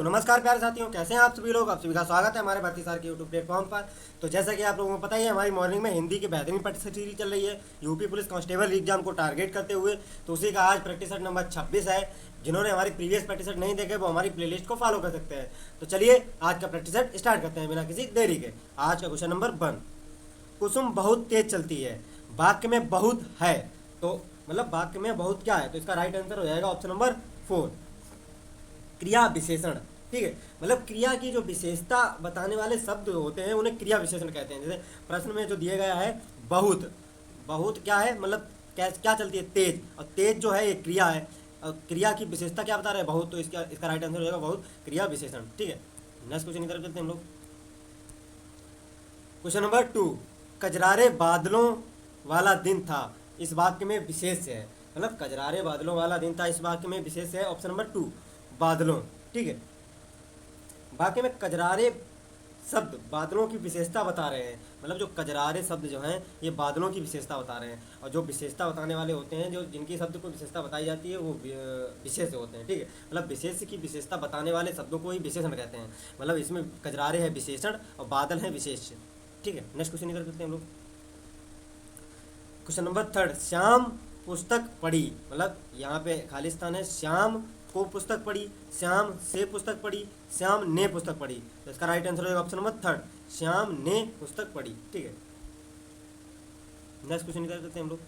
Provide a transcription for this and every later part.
नमस्कार प्यारे साथियों, कैसे हैं आप सभी लोग। आप सभी का स्वागत है हमारे भर्ती सार के यूट्यूब प्लेटफॉर्म पर। तो जैसा कि आप लोगों को पता ही है, हमारी मॉर्निंग में हिंदी की बेहतरीन प्रैक्टिस सीरीज चल रही है यूपी पुलिस कांस्टेबल एग्जाम को टारगेट करते हुए। तो उसी का आज प्रैक्टिस सेट नंबर 26 है। जिन्होंने हमारी प्रीवियस प्रैक्टिस सेट नहीं देखे वो हमारी प्लेलिस्ट को फॉलो कर सकते हैं। तो चलिए आज का प्रैक्टिस सेट स्टार्ट करते हैं बिना किसी देरी के। आज का क्वेश्चन नंबर 1, कुसुम बहुत तेज चलती है, वाक्य में बहुत है। तो मतलब वाक्य में बहुत क्या है, तो इसका राइट आंसर हो जाएगा ऑप्शन नंबर 4, क्रिया विशेषण। ठीक है, मतलब क्रिया की जो विशेषता बताने वाले शब्द होते हैं उन्हें क्रिया विशेषण कहते हैं। जैसे प्रश्न में जो दिया गया है बहुत, बहुत क्या है, मतलब क्या क्या चलती है, तेज। और तेज जो है ये क्रिया है, और क्रिया की विशेषता क्या बता रहे हैं, बहुत। तो इसका राइट आंसर हो जाएगा बहुत, क्रिया विशेषण। ठीक है, नेक्स्ट क्वेश्चन की तरफ चलते हैं हम लोग। क्वेश्चन नंबर 2, कजरारे बादलों वाला दिन था, इस वाक्य में विशेष है। मतलब कजरारे बादलों वाला दिन था, इस वाक्य में विशेष है ऑप्शन नंबर 2, बादलों। ठीक है, वाक्य में कजरारे शब्द बादलों की विशेषता बता रहे हैं। मतलब जो कजरारे शब्द जो हैं ये बादलों की विशेषता बता रहे हैं, और जो विशेषता बताने वाले होते हैं, जो जिनकी शब्द को विशेषता बताई जाती है वो विशेष होते हैं। ठीक है, मतलब विशेष की विशेषता बताने वाले शब्दों को ही विशेषण कहते हैं। मतलब इसमें कजरारे है विशेषण और बादल है विशेष। ठीक है, नेक्स्ट क्वेश्चन इधर करते हैं हम लोग। क्वेश्चन नंबर 3, श्याम पुस्तक पढ़ी। मतलब यहाँ पे खाली स्थान है, श्याम को पुस्तक पढ़ी, श्याम से पुस्तक पढ़ी, श्याम ने पुस्तक पढ़ी। तो इसका राइट आंसर होगा ऑप्शन नंबर 3, श्याम ने पुस्तक पढ़ी। ठीक है, नेक्स्ट क्वेश्चन इधर करते हैं हम लोग।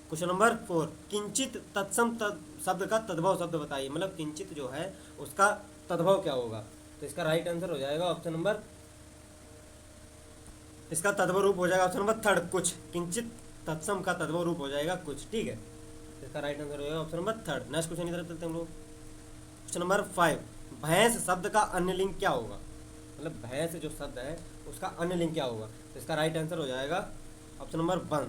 क्वेश्चन नंबर 4, किंचित तत्सम शब्द का तद्भव शब्द बताइए। मतलब किंचित जो है उसका तद्भव क्या होगा। तो इसका राइट आंसर हो जाएगा ऑप्शन नंबर, इसका तद्भव रूप हो जाएगा ऑप्शन नंबर 3, कुछ। किंचित तत्सम का तद्भव रूप हो जाएगा कुछ। ठीक है, इसका राइट आंसर हो जाएगा ऑप्शन नंबर 3। नेक्स्ट क्वेश्चन इधर चलते हैं हम लोग। क्वेश्चन नंबर 5, भैंस शब्द का अन्य लिंग क्या होगा। मतलब भैंस जो शब्द है उसका अन्य लिंग क्या होगा। तो इसका राइट आंसर हो जाएगा ऑप्शन नंबर 1,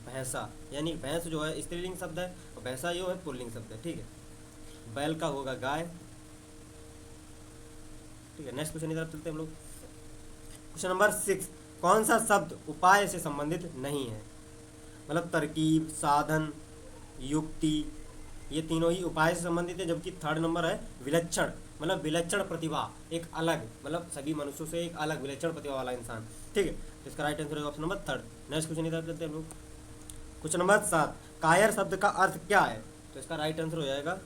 भैंसा। यानी भैंस जो है स्त्रीलिंग शब्द है और भैंसा जो है पुल्लिंग शब्द है। ठीक है, बैल का होगा गाय। ठीक है, नेक्स्ट क्वेश्चन इधर चलते हैं हम लोग। क्वेश्चन नंबर 6, कौन सा शब्द उपाय से संबंधित नहीं है। मतलब तरकीब, साधन, युक्ति, ये तीनों ही उपाय से संबंधित है। जबकि 3rd नंबर है विलक्षण। मतलब विलक्षण प्रतिभा, एक अलग, मतलब सभी मनुष्यों से एक अलग विलक्षण प्रतिभा वाला इंसान। ठीक है, तो इसका राइट आंसर होगा ऑप्शन नंबर 3। नेक्स्ट क्वेश्चन इधर करते हैं हम लोग। क्वेश्चन नंबर 7, कायर शब्द का अर्थ क्या है। तो इसका राइट आंसर हो जाएगा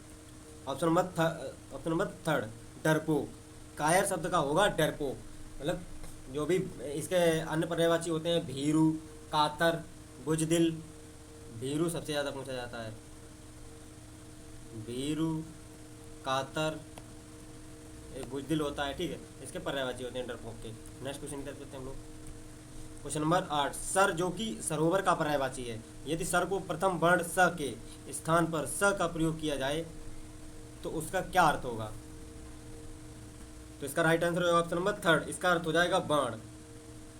ऑप्शन नंबर 3, डरपोक। कायर शब्द का होगा डरपोक। मतलब जो भी इसके अन्य पर्यायवाची होते हैं, भीरू, कातर, बुजदिल। भीरू सबसे ज़्यादा पूछा जाता है, भीरू, कातर, एक बुजदिल होता है। ठीक है, इसके पर्यायवाची होते हैं डरपोक के। नेक्स्ट क्वेश्चन की तरफ चलते हैं हम लोग। क्वेश्चन नंबर 8, सर जो कि सरोवर का पर्यायवाची है। यदि सर को प्रथम वर्ण स के स्थान पर स का प्रयोग किया जाए तो उसका क्या अर्थ होगा। तो इसका राइट आंसर होगा ऑप्शन नंबर 3, इसका अर्थ हो जाएगा बाण।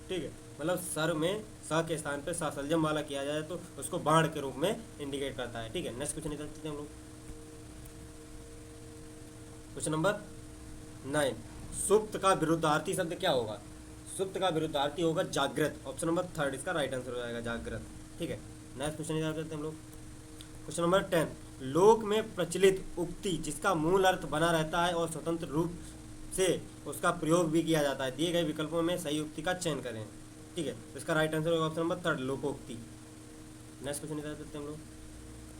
ठीक है, मतलब सर में स के स्थान पे सलजम वाला किया जाए तो उसको बाण के रूप में इंडिकेट करता है। ठीक है, नेक्स्ट क्वेश्चन इधर चलते हैं हम लोग। क्वेश्चन नंबर 9, सुप्त का विरुद्धार्थी शब्द क्या होगा। सुप्त का विरुद्धार्थी होगा जागृत। ऑप्शन नंबर 3, इसका राइट आंसर हो जाएगा जागृत। ठीक है, नेक्स्ट क्वेश्चन इधर चलते हैं हम लोग। क्वेश्चन नंबर 10, लोक में प्रचलित उक्ति जिसका मूल अर्थ बना रहता है और स्वतंत्र रूप से उसका प्रयोग भी किया जाता है। दिए गए विकल्पों में सही उक्ति का चयन करें। ठीक है, तो इसका राइट आंसर होगा ऑप्शन नंबर 3, लोकोक्ति। नेक्स्ट क्वेश्चन इधर चलते हैं हम लोग।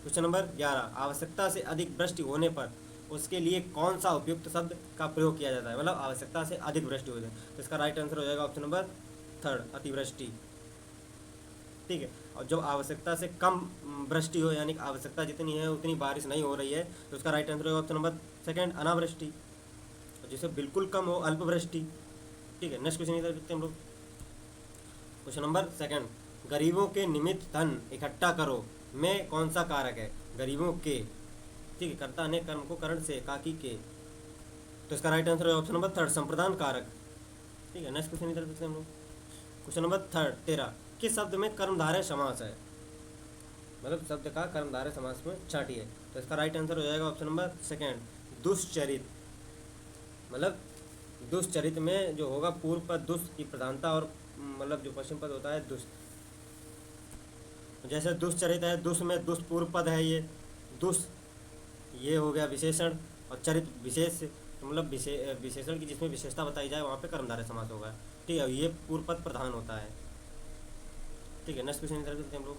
क्वेश्चन नंबर 11, आवश्यकता से अधिक वृष्टि होने पर उसके लिए कौन सा उपयुक्त शब्द का प्रयोग किया जाता है। मतलब आवश्यकता से अधिक वृष्टि हो जाए तो इसका राइट आंसर हो जाएगा ऑप्शन नंबर 3, अतिवृष्टि। ठीक है, और जब आवश्यकता से कम वृष्टि हो, यानी आवश्यकता जितनी है उतनी बारिश नहीं हो रही है, तो उसका राइट आंसर होगा ऑप्शन नंबर 2, अनावृष्टि। और जिसे बिल्कुल कम हो, अल्पवृष्टि। ठीक है, नेक्स्ट क्वेश्चन इधर देखते हैं हम लोग। क्वेश्चन नंबर 2, गरीबों के निमित्त धन इकट्ठा करो में कौन सा कारक है। गरीबों के, ठीक है, कर्ता ने कर्म को करण से काकी के, तो इसका राइट आंसर है ऑप्शन नंबर 3, संप्रदान कारक। ठीक है, नेक्स्ट क्वेश्चन इधर देखते हैं हम लोग। क्वेश्चन नंबर 13, किस शब्द में कर्मधारय समास है। मतलब शब्द का कर्मधारय समास में छाटी है, तो इसका राइट आंसर हो जाएगा ऑप्शन नंबर 2, दुष्चरित। मतलब दुष्चरित में जो होगा पूर्व पद दुष् की प्रधानता, और मतलब जो पश्चिम पद होता है दुष्। जैसे दुष्चरित है, दुष् में दुष् पूर्व पद है, ये दुष् ये हो गया विशेषण, और चरित विशेष। तो मतलब विशेषण की जिसमें विशेषता बताई जाए वहाँ पे कर्मधारय समास होगा। ठीक है, ये पूर्व पद प्रधान होता है। ठीक है, नेक्स्ट क्वेश्चन की तरफ चलते हैं हम लोग।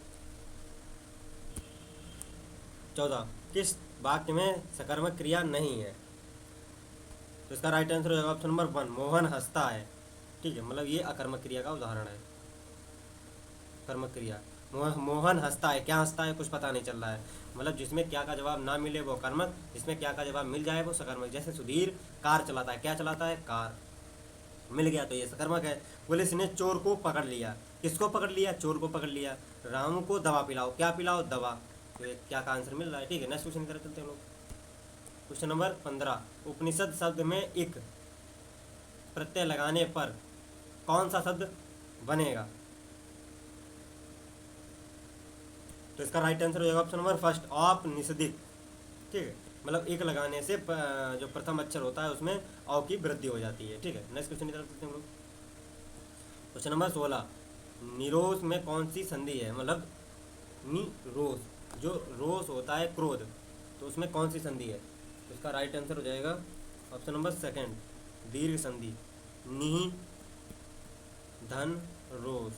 14, किस वाक्य में सकर्मक क्रिया नहीं है? तो इसका राइट आंसर हो जाएगा ऑप्शन नंबर 1, मोहन हंसता है। ठीक है, मतलब ये अकर्मक क्रिया का उदाहरण है। कर्मक क्रिया, मोहन हंसता है, क्या हंसता है कुछ पता नहीं चल रहा है, मतलब जिसमें क्या का जवाब ना मिले वो कर्मक, जिसमें क्या का जवाब मिल जाए वो सकर्मक। जैसे सुधीर कार चलाता है, क्या चलाता है, कार, मिल गया तो ये सकर्मक है। पुलिस ने चोर को पकड़ लिया, किसको पकड़ लिया, चोर को पकड़ लिया। रामू को दवा पिलाओ, क्या पिलाओ, दवा, तो ये क्या का आंसर मिल रहा है। ठीक है, नेक्स्ट क्वेश्चन की तरफ चलते हैं हम लोग। क्वेश्चन नंबर 15, उपनिषद शब्द में एक प्रत्यय लगाने पर कौन सा शब्द बनेगा? तो इसका राइट आंसर हो जाएगा ऑप्शन नंबर फर्स्ट, औपनिषदिक। ठीक है, मतलब एक लगाने से जो प्रथम अक्षर होता है उसमें औ की वृद्धि हो जाती है। ठीक है, नेक्स्ट क्वेश्चन की तरफ चलते हैं हम लोग। क्वेश्चन नंबर 16, निरोष में कौन सी संधि है? मतलब निरोष, जो रोष होता है क्रोध, तो उसमें कौन सी संधि है? तो इसका राइट आंसर हो जाएगा ऑप्शन नंबर सेकंड, दीर्घ संधि, नि धन रोष।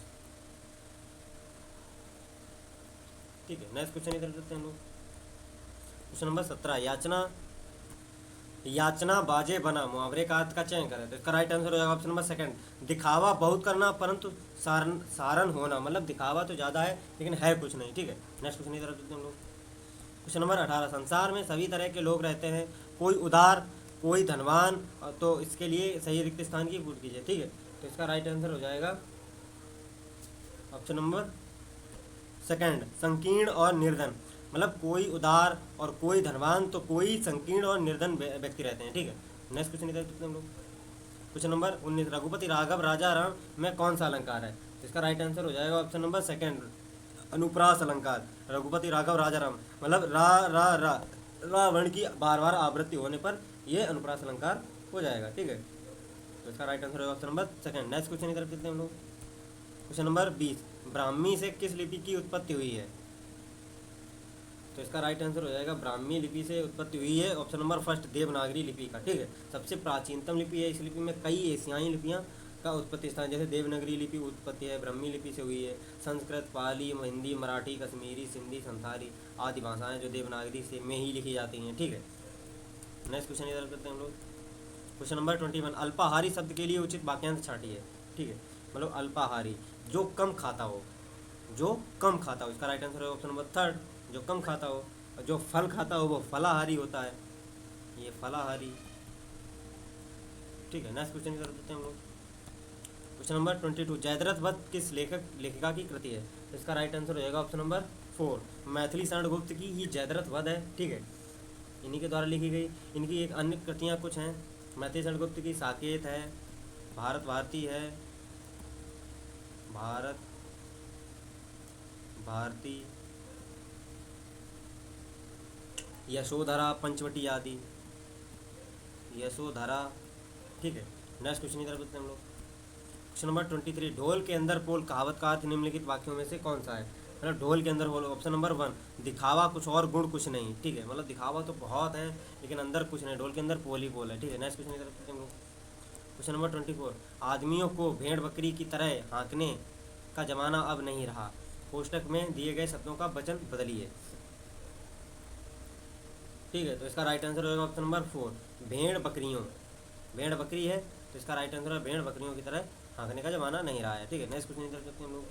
ठीक है, नेक्स्ट क्वेश्चन की तरफ चलते हैं हम लोग। क्वेश्चन नंबर 17, याचना बाजे बना, मुहावरे का अर्थ का चयन करें। तो इसका राइट आंसर हो जाएगा ऑप्शन नंबर सेकंड, दिखावा बहुत करना परंतु सारण होना, मतलब दिखावा तो ज़्यादा है लेकिन है कुछ नहीं। ठीक है, नेक्स्ट क्वेश्चन की तरफ चलते हैं हम लोग। क्वेश्चन नंबर 18, संसार में सभी तरह के लोग रहते हैं, कोई उदार कोई धनवान, तो इसके लिए सही रिक्त स्थान की पूर्ति कीजिए। ठीक है, तो इसका राइट आंसर हो जाएगा ऑप्शन नंबर सेकंड, संकीर्ण और निर्धन, मतलब कोई उदार और कोई धनवान, तो कोई संकीर्ण और निर्धन व्यक्ति रहते हैं। ठीक है, नेक्स्ट क्वेश्चन इधर हम लोग। क्वेश्चन नंबर 19, रघुपति राघव राजा राम में कौन सा अलंकार है? इसका राइट आंसर हो जाएगा ऑप्शन नंबर सेकंड, अनुप्रास अलंकार। रघुपति राघव राजा राम, मतलब रा रा रा रावण की बार बार आवृत्ति होने पर यह अनुप्रास अलंकार हो जाएगा। ठीक है, तो इसका राइट आंसर होगा option number second. Next question की तरफ चलते हैं हम लोग। क्वेश्चन नंबर 20, ब्राह्मी से किस लिपि की उत्पत्ति हुई है? तो इसका राइट आंसर हो जाएगा ब्राह्मी लिपि से उत्पत्ति हुई है ऑप्शन नंबर फर्स्ट, देवनागरी लिपि का। ठीक है, सबसे प्राचीनतम लिपि है। इस लिपि में कई एशियाई लिपियाँ का उत्पत्ति स्थान, जैसे देवनागरी लिपि उत्पत्ति है ब्राह्मी लिपि से हुई है। संस्कृत, पाली, हिंदी, मराठी, कश्मीरी, सिंधी, संथाली आदि भाषाएं जो देवनागरी से में ही लिखी जाती हैं। ठीक है, नेक्स्ट क्वेश्चन इधर करते हैं हम लोग। क्वेश्चन नंबर 21, अल्पाहारी शब्द के लिए उचित वाक्यांश छांटिए। ठीक है, मतलब अल्पाहारी, जो कम खाता हो, जो कम खाता हो, इसका राइट आंसर है ऑप्शन नंबर थर्ड, जो कम खाता हो। और जो फल खाता हो वो फलाहारी होता है, ये फलाहारी। ठीक है, नेक्स्ट क्वेश्चन की तरफ चलते हैं हम लोग। क्वेश्चन नंबर 22, जयद्रथ वध किस लेखिका की कृति है? इसका राइट आंसर हो जाएगा ऑप्शन नंबर 4, मैथिली शरण गुप्त की ही जयद्रथ वध है। ठीक है, इन्हीं के द्वारा लिखी गई। इनकी एक अन्य कृतियाँ कुछ हैं, मैथिली शरण गुप्त की साकेत है, भारत भारती है, भारत भारती, यशोधरा, पंचवटी आदि, यशोधरा। ठीक है, नेक्स्ट क्वेश्चन की तरफ चलते हैं हम लोग। क्वेश्चन नंबर 23, ढोल के अंदर पोल कहावत का अर्थ निम्नलिखित वाक्यों में से कौन सा है? मतलब ढोल के अंदर होल, ऑप्शन नंबर 1, दिखावा कुछ और गुण कुछ नहीं। ठीक है, मतलब दिखावा तो बहुत है लेकिन अंदर कुछ नहीं, ढोल के अंदर पोल ही पोल है। ठीक है, नेक्स्ट क्वेश्चन की तरफ चलते हैं हम लोग। क्वेश्चन नंबर 24, आदमियों को भेड़ बकरी की तरह हाँकने का जमाना अब नहीं रहा, कोष्टक में दिए गए शब्दों का वचन बदलिए। ठीक है, तो इसका राइट आंसर होगा ऑप्शन नंबर 4, भेड़ बकरियों, भेड़ बकरी है तो इसका राइट आंसर है भेड़ बकरियों की तरह हाँकने का जमाना नहीं रहा है। ठीक है, नेक्स्ट क्वेश्चन की तरफ चलते हैं हम लोग।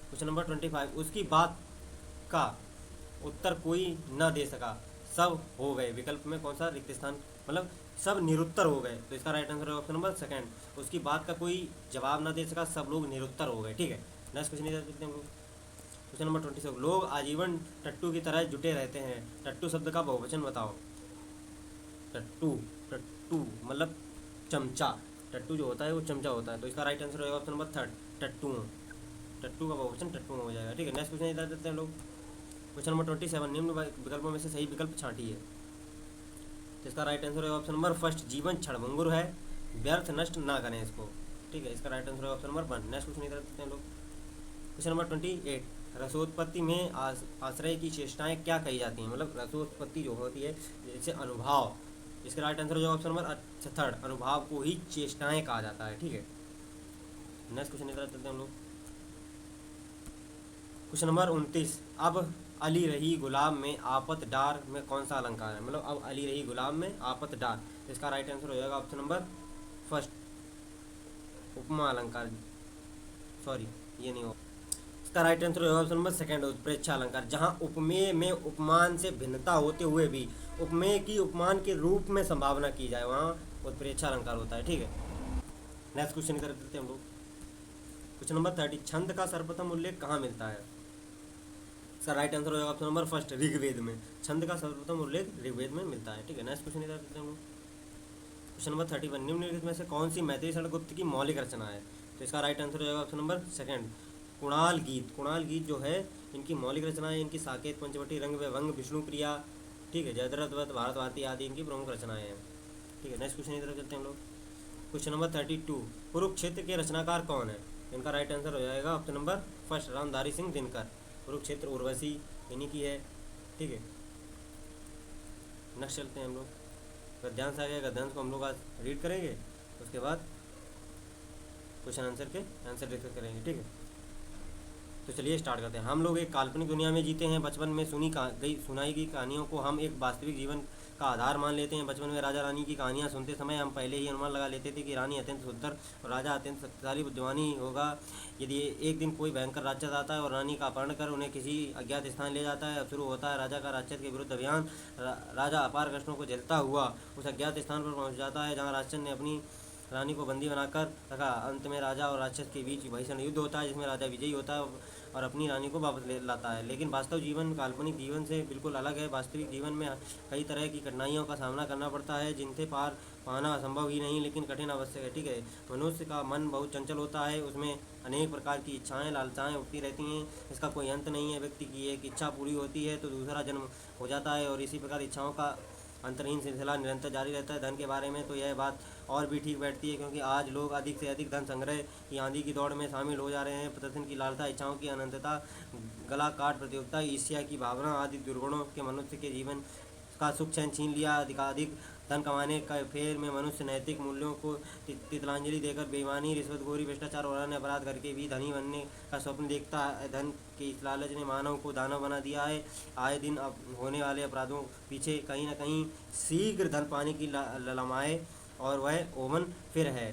क्वेश्चन नंबर 25, उसकी बात का उत्तर कोई न दे सका, सब हो गए, विकल्प में कौन सा रिक्त स्थान, मतलब सब निरुत्तर हो गए, तो इसका राइट आंसर है ऑप्शन नंबर सेकंड, उसकी बात का कोई जवाब न दे सका, सब लोग निरुत्तर हो गए। ठीक है, नेक्स्ट क्वेश्चन की तरफ चलते हैं हम लोग। क्वेश्चन नंबर 26, लोग आजीवन टट्टू की तरह जुटे रहते हैं, टट्टू शब्द का बहुवचन बताओ। टट्टू, टट्टू मतलब चमचा, टट्टू जो होता है वो चमचा होता है, तो इसका राइट आंसर होगा ऑप्शन नंबर थर्ड, टट्टू, टट्टू का बहुवचन टट्टू में हो जाएगा। ठीक है, नेक्स्ट क्वेश्चन इधर देते हैं लोग। क्वेश्चन नंबर 27, निम्न विकल्पों में से सही विकल्प छांटिए। तो इसका राइट आंसर है ऑप्शन नंबर फर्स्ट, जीवन क्षणभंगुर है, व्यर्थ नष्ट ना करें इसको। ठीक है, इसका राइट आंसर है ऑप्शन नंबर 1। नेक्स्ट क्वेश्चन इधर देते हैं लोग। क्वेश्चन नंबर 28, रसोत्पत्ति में आश्रय की चेष्टाएं क्या कही जाती हैं? मतलब रसोत्पत्ति जो होती है जैसे अनुभाव, इसका राइट आंसर हो जाएगा ऑप्शन नंबर अच्छा थर्ड, अनुभाव को ही चेष्टाएं कहा जाता है। ठीक है, नेक्स्ट क्वेश्चन की तरफ चलते हैं हम लोग। क्वेश्चन नंबर 29, अब अली रही गुलाम में आपत डार में कौन सा अलंकार है? मतलब अब अली रही गुलाम में आपत डार, तो इसका राइट आंसर हो जाएगा ऑप्शन नंबर फर्स्ट, उपमा अलंकार। सॉरी, ये नहीं हो, इसका राइट आंसर होगा ऑप्शन नंबर सेकंड, उत्प्रेक्षा अलंकार। जहां उपमेय में उपमान से भिन्नता होते हुए भी उपमेय की उपमान के रूप में संभावना की जाए, वहाँ उत्प्रेक्षा अलंकार होता है। ठीक है, नेक्स्ट क्वेश्चन कर देते हैं हम लोग। क्वेश्चन नंबर 30, छंद का सर्वप्रथम उल्लेख कहाँ मिलता है? इसका राइट आंसर होगा ऑप्शन नंबर फर्स्ट, ऋग्वेद में। छंद का सर्वप्रथम उल्लेख ऋग्वेद में मिलता है। ठीक है, नेक्स्ट क्वेश्चन कर देते हैं हम लोग। क्वेश्चन नंबर 31, निम्नलिखित में से कौन सी मैथिली शरण गुप्त की मौलिक रचना है? तो इसका राइट आंसर हो जाएगा ऑप्शन नंबर सेकंड, कुणाल गीत। कुणाल गीत जो है इनकी मौलिक रचना है, इनकी साकेत, पंचवटी, रंग व भंग, विष्णु प्रिया, ठीक है, जयद्रथ, भारत भारती आदि इनकी प्रमुख रचनाएं हैं। ठीक है, नेक्स्ट क्वेश्चन की तरफ चलते हैं हम लोग। क्वेश्चन नंबर 32, कुरुक्षेत्र के रचनाकार कौन है? इनका राइट आंसर हो जाएगा option number first, Ramdhari Singh Dinkar. Kurukshetra Urvashi इन्हीं की है। ठीक है, नेक्स्ट चलते हैं हम लोग। गद्यांश आ गया, गद्यांश को हम लोग आज रीड करेंगे, उसके बाद क्वेश्चन आंसर के आंसर डिस्कस करेंगे। ठीक है, तो चलिए स्टार्ट करते हैं। हम लोग एक काल्पनिक दुनिया में जीते हैं। बचपन में सुनाई गई कहानियों को हम एक वास्तविक जीवन का आधार मान लेते हैं। बचपन में राजा रानी की कहानियाँ सुनते समय हम पहले ही अनुमान लगा लेते थे कि रानी अत्यंत सुंदर और राजा अत्यंत शक्तिशाली बुद्धिमानी होगा। यदि एक दिन कोई भयंकर राक्षस आता है और रानी का अपहरण कर उन्हें किसी अज्ञात स्थान ले जाता है, अब शुरू होता है राजा का राक्षस के विरुद्ध अभियान। राजा अपार कष्टों को झेलता हुआ उस अज्ञात स्थान पर पहुँच जाता है जहाँ राक्षस ने अपनी रानी को बंदी बनाकर रखा। अंत में राजा और राक्षस के बीच भीषण युद्ध होता है जिसमें राजा विजयी होता है और अपनी रानी को वापस ले लाता है। लेकिन वास्तव जीवन काल्पनिक जीवन से बिल्कुल अलग है। वास्तविक जीवन में कई तरह की कठिनाइयों का सामना करना पड़ता है जिनसे पार पाना असंभव ही नहीं लेकिन कठिन आवश्यक है। ठीक है, मनुष्य का मन बहुत चंचल होता है, उसमें अनेक प्रकार की इच्छाएं लालसाएं उठती रहती हैं, इसका कोई अंत नहीं है। व्यक्ति की एक इच्छा पूरी होती है तो दूसरा जन्म हो जाता है और इसी प्रकार इच्छाओं का अंतहीन सिलसिला निरंतर जारी रहता है। धन के बारे में तो यह बात और भी ठीक बैठती है क्योंकि आज लोग अधिक से अधिक धन संग्रह की आंधी की दौड़ में शामिल हो जा रहे हैं। प्रदर्शन की लालसा, इच्छाओं की अनंतता, गला काट प्रतियोगिता, ईर्ष्या की भावना आदि दुर्गुणों के मनुष्य के जीवन का सुख चैन छीन लिया। अधिकाधिक धन कमाने का फेर में मनुष्य नैतिक मूल्यों को तितलांजलि देकर बेईमानी, रिश्वतखोरी, भ्रष्टाचार और अन्य अपराध करके भी धनी बनने का स्वप्न देखता है। धन के इस लालच ने मानव को दानव बना दिया है। आए दिन अब होने वाले अपराधों पीछे कहीं न कहीं शीघ्र धन पाने की ललमाए और वह ओवन फिर है।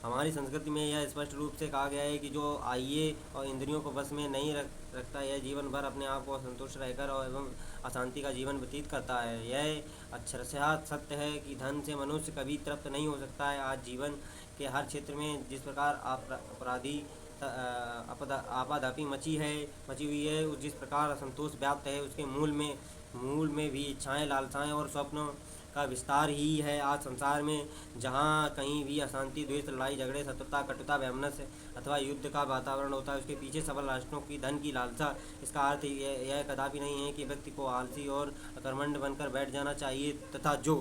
हमारी संस्कृति में यह स्पष्ट रूप से कहा गया है कि जो आइए और इंद्रियों को बस में नहीं रखता यह जीवन भर अपने आप को संतुष्ट रहकर और एवं अशांति का जीवन व्यतीत करता है। यह अक्षरशः सत्य है कि धन से मनुष्य कभी तृप्त नहीं हो सकता है। आज जीवन के हर क्षेत्र में जिस प्रकार अपराधी आपाधापी मची हुई है, जिस प्रकार असंतोष व्याप्त है, उसके मूल में भी इच्छाएं, लालसाएं और स्वप्नों का विस्तार ही है। आज संसार में जहाँ कहीं भी अशांति, द्वेष, लड़ाई झगड़े, शत्रुता, कटुता, वैमनस्य अथवा युद्ध का वातावरण होता है, उसके पीछे सबल राष्ट्रों की धन की लालसा। इसका अर्थ यह कदापि नहीं है कि व्यक्ति को आलसी और अकर्मण्य बनकर बैठ जाना चाहिए तथा जो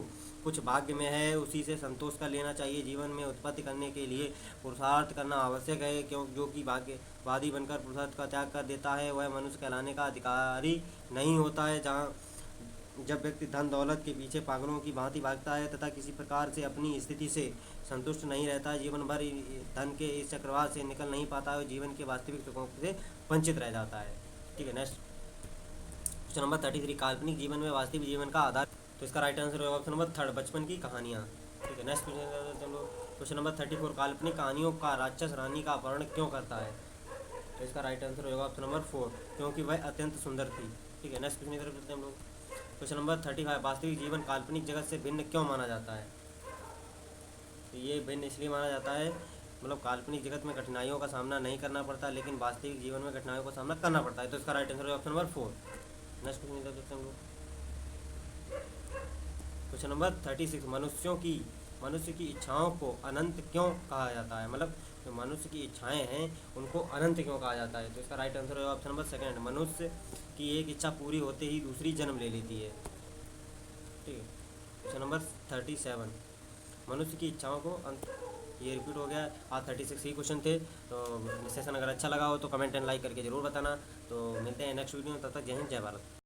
कुछ भाग्य में है उसी से संतोष कर लेना चाहिए। जीवन में उत्पत्ति करने के लिए पुरुषार्थ करना आवश्यक है, क्यों जो कि भाग्यवादी बनकर पुरुषार्थ का त्याग कर देता है वह मनुष्य कहलाने का अधिकारी नहीं होता है। जहाँ जब व्यक्ति धन दौलत के पीछे पागलों की भांति भागता है तथा किसी प्रकार से अपनी स्थिति से संतुष्ट नहीं रहता है, जीवन भर धन के इस चक्रवात से निकल नहीं पाता है और जीवन के वास्तविक सुखों से वंचित रह जाता है। ठीक है, नेक्स्ट क्वेश्चन नंबर 33, काल्पनिक जीवन में वास्तविक जीवन का आधार। तो इसका राइट आंसर होगा ऑप्शन नंबर थर्ड, बचपन की कहानियाँ। ठीक है, नेक्स्ट क्वेश्चन नंबर 34, काल्पनिक कहानियों का राक्षस रानी का अपहरण क्यों करता है? तो इसका राइट आंसर होगा ऑप्शन नंबर 4, क्योंकि वह अत्यंत सुंदर थी। ठीक है, नेक्स्ट क्वेश्चन की तरफ चलते हैं हम लोग। क्वेश्चन नंबर 35, वास्तविक जीवन काल्पनिक जगत से भिन्न क्यों माना जाता है? तो ये भिन्न इसलिए माना जाता है, मतलब काल्पनिक जगत में कठिनाइयों का सामना नहीं करना पड़ता लेकिन वास्तविक जीवन में कठिनाइयों का सामना करना पड़ता है। तो इसका राइट आंसर है ऑप्शन नंबर 4। नेक्स्ट क्वेश्चन की तरफ चलते हैं हम लोग। क्वेश्चन नंबर 36, मनुष्य की इच्छाओं को अनंत क्यों कहा जाता है? मतलब जो मनुष्य की इच्छाएं हैं उनको अनंत क्यों कहा जाता है? तो इसका राइट आंसर है ऑप्शन नंबर सेकंड, मनुष्य की एक इच्छा पूरी होते ही दूसरी जन्म ले लेती है। ठीक है, क्वेश्चन नंबर 37, मनुष्य की इच्छाओं को ये रिपीट हो गया। आज 36 ही क्वेश्चन थे। तो सेशन अगर अच्छा लगा हो तो कमेंट एंड लाइक करके ज़रूर बताना। तो मिलते हैं नेक्स्ट वीडियो में, तब तक जय हिंद, जय भारत।